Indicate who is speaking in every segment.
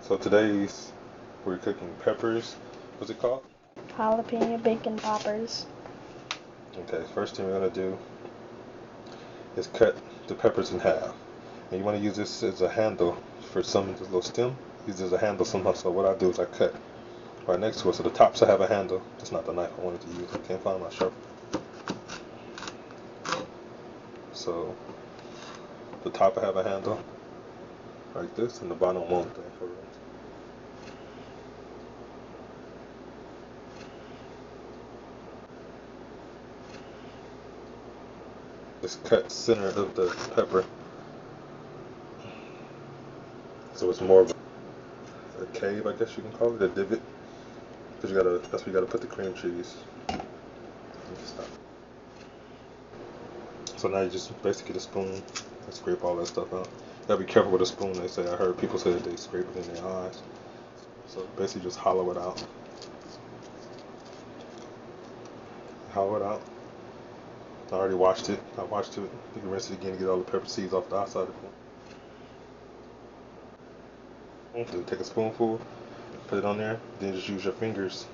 Speaker 1: So today's we're cooking peppers. What's it called?
Speaker 2: Jalapeno Bacon Poppers.
Speaker 1: Okay, first thing we're gonna do is cut the peppers in half. And you want to use this as a handle for some of this little stem. Use it as a handle somehow. So what I do is I cut right next to it. So the tops I have a handle. That's not the knife I wanted to use. I can't find my sharpener. So the top I have a handle like this, and the bottom won't. Just cut center of the pepper, so it's more of a cave, I guess you can call it, a divot. Because that's where you gotta put the cream cheese. So now you just basically get a spoon and scrape all that stuff out. You gotta be careful with a spoon. They say, I heard people say that they scrape it in their eyes. So basically just hollow it out. Hollow it out. I already washed it. I washed it. You can rinse it again to get all the pepper seeds off the outside of it. Then take a spoonful, put it on there, then just use your fingers.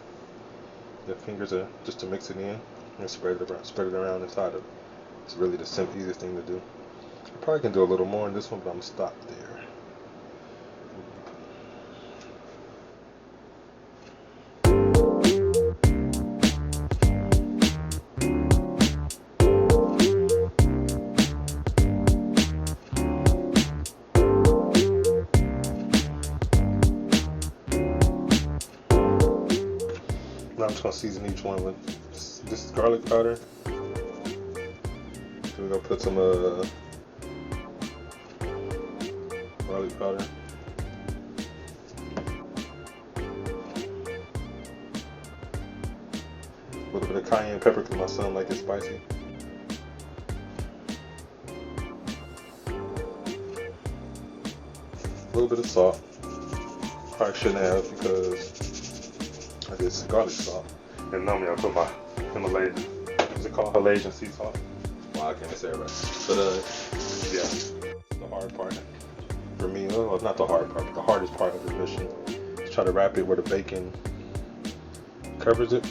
Speaker 1: Your fingers are just to mix it in and spread it around inside of it. It's really the easiest thing to do. I probably can do a little more in this one, but I'm gonna stop there. Now I'm just gonna season each one with this is garlic powder. We're gonna put some garlic powder. A little bit of cayenne pepper because my son likes it spicy. A little bit of salt. Probably shouldn't have because I did garlic salt. And normally I put my Himalayan, what's it called? Himalayan sea salt. Well, I can't say it right. But yeah, the hard part for me, well, not the hard part, but the hardest part of the mission is try to wrap it where the bacon covers it.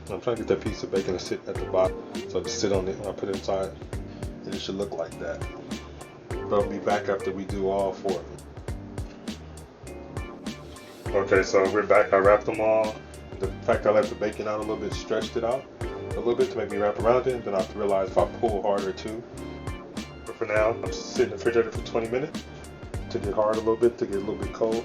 Speaker 1: I'm trying to get that piece of bacon to sit at the bottom, so I just sit on it when I put it inside, and it should look like that. But I'll be back after we do all four of them. Okay, so we're back. I wrapped them all. The fact I left the bacon out a little bit stretched it out a little bit to make me wrap around it, and then I realized if I pull harder too. But for now, I'm just sitting in the refrigerator for 20 minutes to get hard a little bit, to get a little bit cold.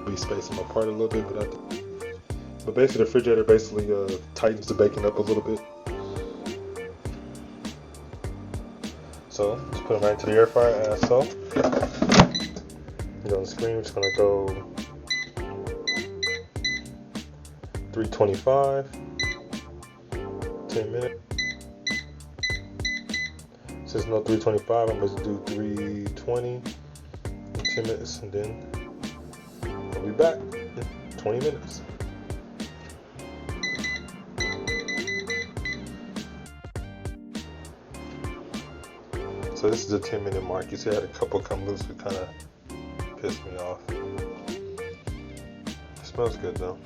Speaker 1: We space them apart a little bit, but basically the refrigerator basically tightens the bacon up a little bit. So just put them right into the air fryer as so. On the screen, we're just gonna go 325, 10 minutes. Since no 325, I'm gonna do 320 in 10 minutes, and then I'll be back in 20 minutes. So this is the 10-minute mark. You see I had a couple come loose, it kind of pissed me off. It smells good though.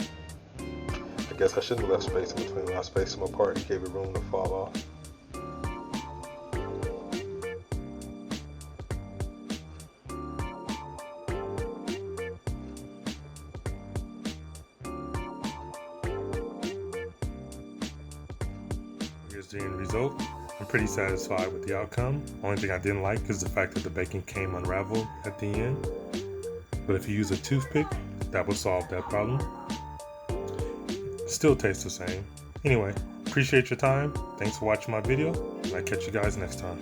Speaker 1: I guess I shouldn't have left space in between them. I spaced them apart and gave it room to fall off. Here's the end result. I'm pretty satisfied with the outcome. Only thing I didn't like is the fact that the bacon came unraveled at the end. But if you use a toothpick, that will solve that problem. Still tastes the same. Anyway, appreciate your time. Thanks for watching my video, and I'll catch you guys next time.